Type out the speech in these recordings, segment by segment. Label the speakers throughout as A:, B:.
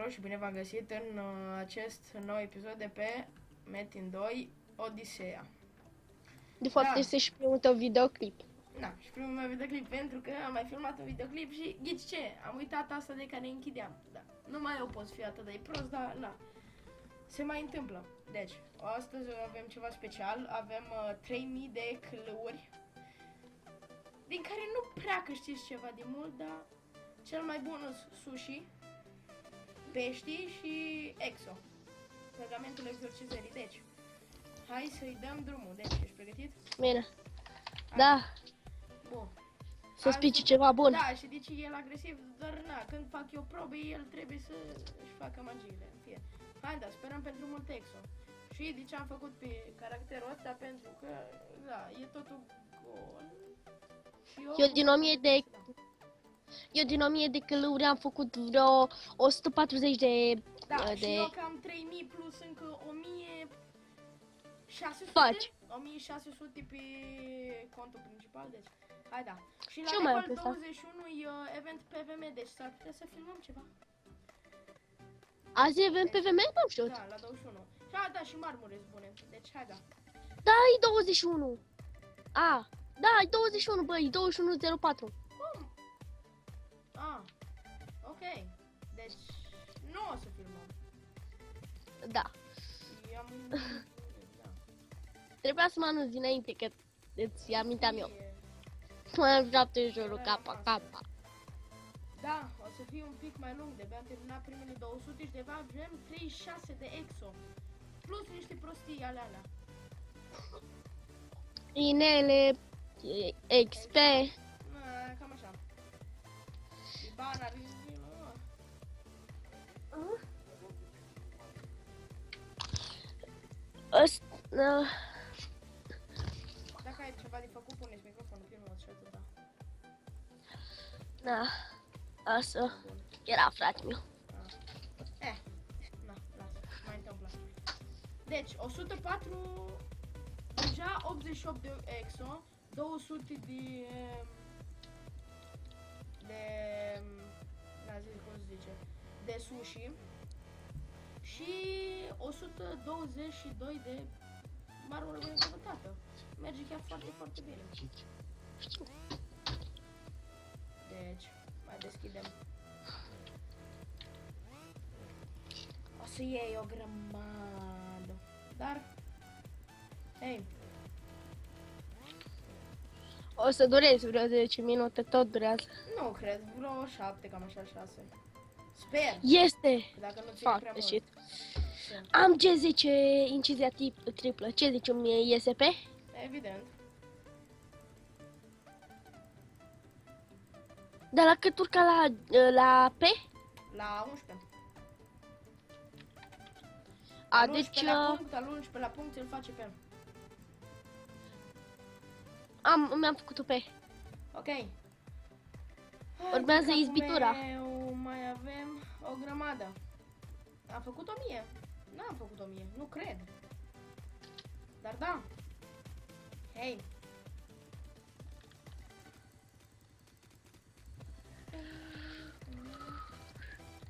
A: tuturor și bine v-am găsit în acest nou episod de pe Metin 2 Odiseea.
B: De fapt, este și primul tău videoclip.
A: Da, și primul meu videoclip, pentru că am mai filmat un videoclip și ghici ce? Am uitat asta de care închideam. Da. Nu mai eu pot fi atât de prost, dar na. Se mai întâmplă. Deci, astăzi avem ceva special. Avem 3000 de clăuri, din care nu prea că știți ceva de mult, dar cel mai bun sunt sushi, pești și exo. Pergamentul exorcizării. Deci, hai să-i dăm drumul. Deci, ești pregătit?
B: Bine.
A: Hai.
B: Da,
A: Bun.
B: să spici ceva bun.
A: Da, și deci el agresiv, dar na, când fac eu probe, el trebuie să își facă magiile. În fie. Hai, da, sperăm pentru mult exo. Și de ce am făcut pe caracterul ăsta? Pentru că, da, e totul gol. Și
B: Eu din 1000 de călăuri am făcut vreo 140 de...
A: Da, și eu cam 3000 plus încă 1600.
B: Faci.
A: 1600 pe contul principal, deci hai da. Și
B: Ce
A: la
B: mai
A: level
B: am prestat?
A: 21 e event PVM, deci s-ar putea să filmăm ceva.
B: Azi event PVM? N-am știut.
A: Da, la 21. Și da, și marmure bune. Deci hai da.
B: Da, e 21. A, da, e 21, băi, e 2104.
A: Cum? Ok. Deci nu o să filmăm.
B: Da.
A: I-am... da.
B: Trebuia să mă anunț dinainte, că îți aminteam eu.
A: E-
B: Mai am 7 jurul, capa.
A: Da, o să fie un pic mai lung, de-abia am terminat primele 200 și de-abia avem 36 de exo. Plus niște prostii alea.
B: Inele, XP.
A: Cam așa. Și bana, dacă ai ceva de făcut, puneți microfonul, că eu nu o să atât, da.
B: Da, asta era fratele meu.
A: Na, lasă, mai întâmplă. Deci, 104, deja 88 de exo, 200 n-a zis cum se zice, de sushi și 122 de marmură binecuvântată. Merge chiar foarte, foarte bine. Deci, mai deschidem. O să iei o grămadă. Dar, hei,
B: O să durezi vreo 10 minute, tot durează.
A: nu cred, vreo 7, cam așa, 6. Sper,
B: Este!
A: dacă nu ți-e prea
B: Foarte
A: mult.
B: shit.
A: Ce?
B: Am G10 incizia triplă. Ce zici, mie ISP?
A: Evident.
B: Dar la cât urca la P?
A: La 11.
B: A,
A: La
B: deci
A: 11 la punct, la 11 la punct îl face pe.
B: mi-am făcut-o P.
A: Ok.
B: Urmează
A: Hai,
B: izbitura.
A: Mai avem o grămadă. Am făcut 1000. N-am făcut 1000, nu cred. Dar da. Hei.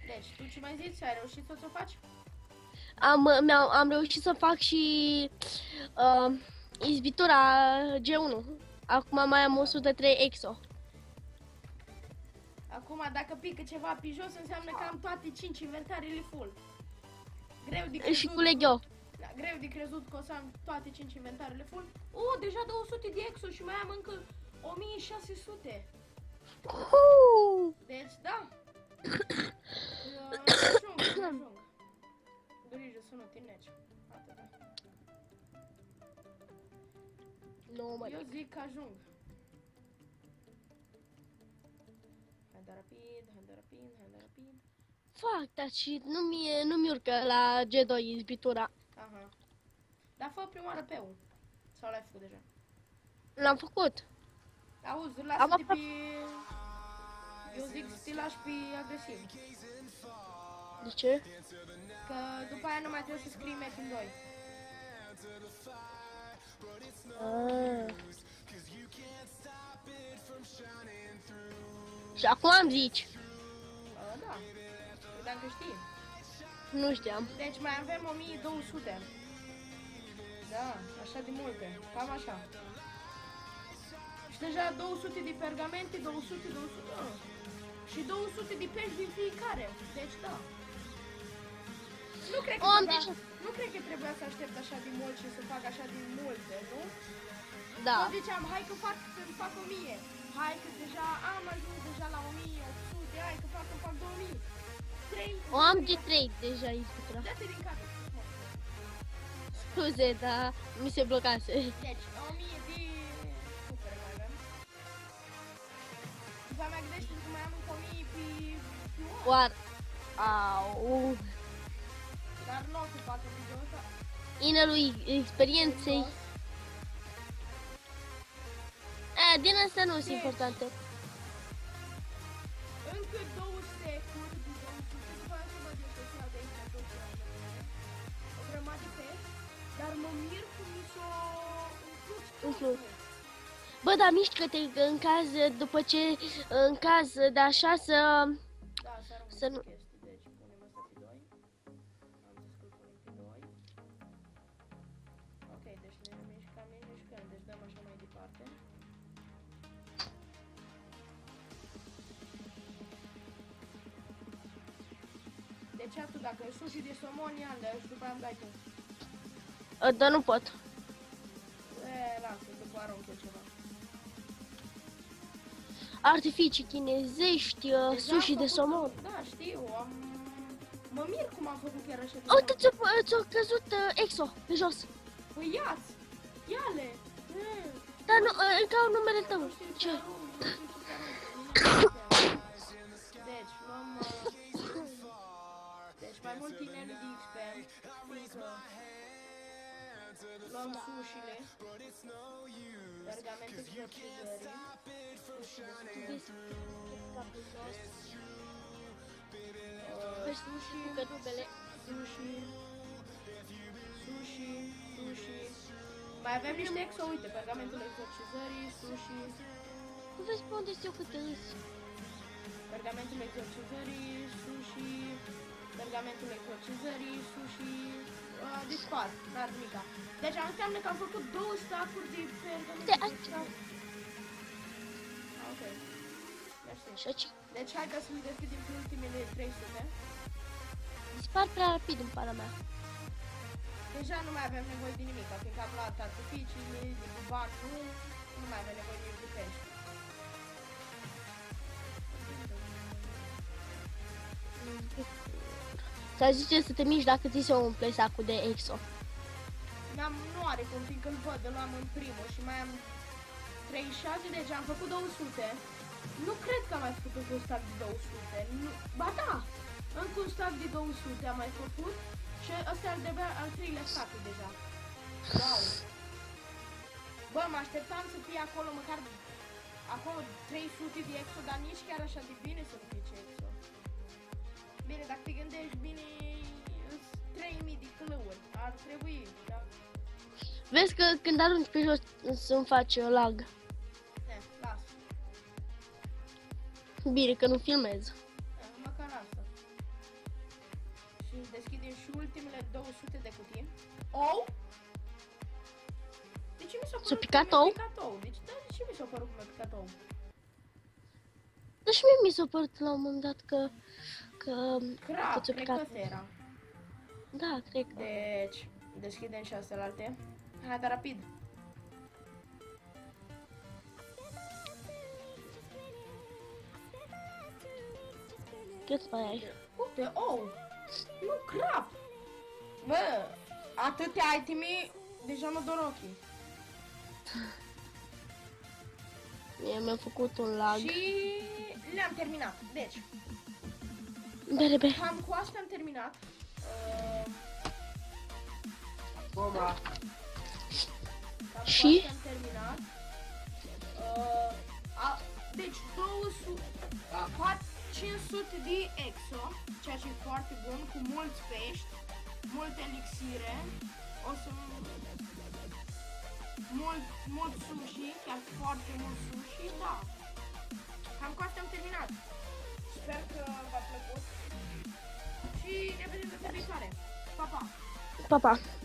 A: Deci, tu ce mai zici? Ai reușit să o faci?
B: Am reușit să fac și izbitura G1. Acum mai am 103 exo.
A: Acum, dacă pică ceva pe jos, înseamnă că am toate 5 inventarele full. Greu de
B: Și
A: crezut.
B: culeg eu.
A: Da, greu de crezut că o să am toate 5 inventarele full. Deja 200 de exo și mai am încă 1600. Deci, da. Ajung. Grijă să nu te neci. Atâta.
B: Nu, mă.
A: Eu zic că ajung. Hai de rapid.
B: Fac, dar și nu-mi urcă la G2 izbitura.
A: Aha. Dar fă prima oară pe U. Sau l-ai făcut deja?
B: L-am făcut.
A: Auzi, lasă-te pe... Eu zic să te lași pe agresiv.
B: De ce?
A: Că după aia nu mai trebuie să scrii Metin 2.
B: Și acum am zici.
A: Da. Credeam că știi.
B: Nu știam.
A: Deci mai avem 1200. Da, așa de multe. Cam așa. Și deja 200 de pergamente, 200, 200. Și 200 de pești din fiecare. Deci da. Nu cred că, nu cred că trebuia să aștept așa de mult și să fac așa de multe, nu?
B: Da.
A: Eu ziceam, hai că fac 1000. Hai că deja am ajuns deja la 1800. Hai că fac 2000. 3.
B: O am de 3 deja izbutra.
A: Dă-te din cap.
B: Scuze, dar mi se blocase.
A: Deci, 1000 de supere mai avem. După mea gândește că mai am încă 1000 pe nu.
B: Oar. Au.
A: Dar nu o să facă videoul ăsta.
B: Inelui experienței. Din astea nu sunt importante.
A: Încă 2 securi de 200. După aia să văd eu să iau de aici tot ce am. O grămadă de pești. Dar mă mir cum mi s-o
B: Umplut. Bă, dar mișcă-te în caz, după ce, în caz de așa să...
A: Da, să
B: Să nu-
A: chestii. Deci punem asta pe 2. Am zis că punem pe 2. Ok, deci ne mișcăm. Deci dăm așa mai departe. Deci atât, dacă e sushi de somon, ia-le și după aia îmi dai tu.
B: Dar nu pot.
A: Lasă, după arunc eu ceva.
B: Artificii chinezești,
A: Deja
B: sushi
A: am
B: de
A: făcut-
B: somon.
A: Da, știu, Mă mir cum am făcut chiar așa de
B: Uite,
A: mult.
B: ți-a căzut Exo pe jos.
A: Păi ia-ți! Ia-le!
B: Dar nu, încă au numele tău.
A: Nu știu
B: Ce?
A: arunc, nu știu ce arunc. Deci, luăm... Deci, mai mult inel de XP. Fiindcă... Luăm sushile. Pergamente exorcizării. Sushi, sushi, sushi, sushi. Mai avem niște exo, uite, pergamentul exorcizării, sushi,
B: Nu vezi pe unde eu câte îs.
A: pergamentul exorcizării, sushi, pergamentul exorcizării, sushi, dispar, n-ar nimica. Deci înseamnă că am făcut 2 stacuri de pergament.
B: Uite, aici.
A: Ok. Mersi.
B: Și aici.
A: Deci hai ca să le deschidem pe ultimele 300.
B: Dispar prea rapid în pana mea.
A: Deja nu mai avem nevoie de nimic, fiindcă am luat artificii, de bani, nu mai avem nevoie de nimic de pești.
B: Ți-a zice să te miști dacă ți se umple sacul de Exo.
A: Nu are cum, fiindcă îl văd, îl am în primul și mai am 36, deci am făcut 200. Nu cred că am mai făcut încă un stack de 200. Nu, ba da! Încă un stack de 200 am mai făcut și ăsta ar trebui al 3-lea stack deja. Wow! Bă, mă așteptam să fie acolo măcar acolo 300 de exo, dar nici chiar așa de bine să nu fie ce exo. Bine, dacă te gândești bine, 3000 de clăuri. Ar trebui, da?
B: Vezi că când arunci pe jos să-mi faci lag.
A: Las.
B: Bine că nu filmez.
A: Măcar asta. Și deschidem și ultimele 200 de cutii. Ou? De ce mi s-a părut
B: S-a picat ou?
A: Deci, da, de ce mi s-a părut că mi-a picat ou?
B: Dar și mie mi s-a părut la un moment dat că
A: Crap,
B: ți-a
A: cred
B: picat.
A: că ăsta era.
B: Da, cred că.
A: Deci, deschidem și astea alte. Hai, dar rapid.
B: Cât mai ai?
A: Uite, ou! Nu, crap! Bă, atâtea iteme, deja mă dor ochii.
B: Mie mi-a făcut un lag.
A: Și le-am terminat. Deci,
B: Bere.
A: cam cu asta am terminat.
C: Boba.
A: Cam
B: Și?
A: cu asta am terminat. Deci 200, 500 de exo, ceea ce e foarte bun, cu mulți pești, multe elixire, o să mult sushi, chiar foarte mult sushi, da. Cam cu asta am terminat. Sper că v-a plăcut și ne vedem data viitoare. viitoare. Pa, pa!
B: Pa, pa!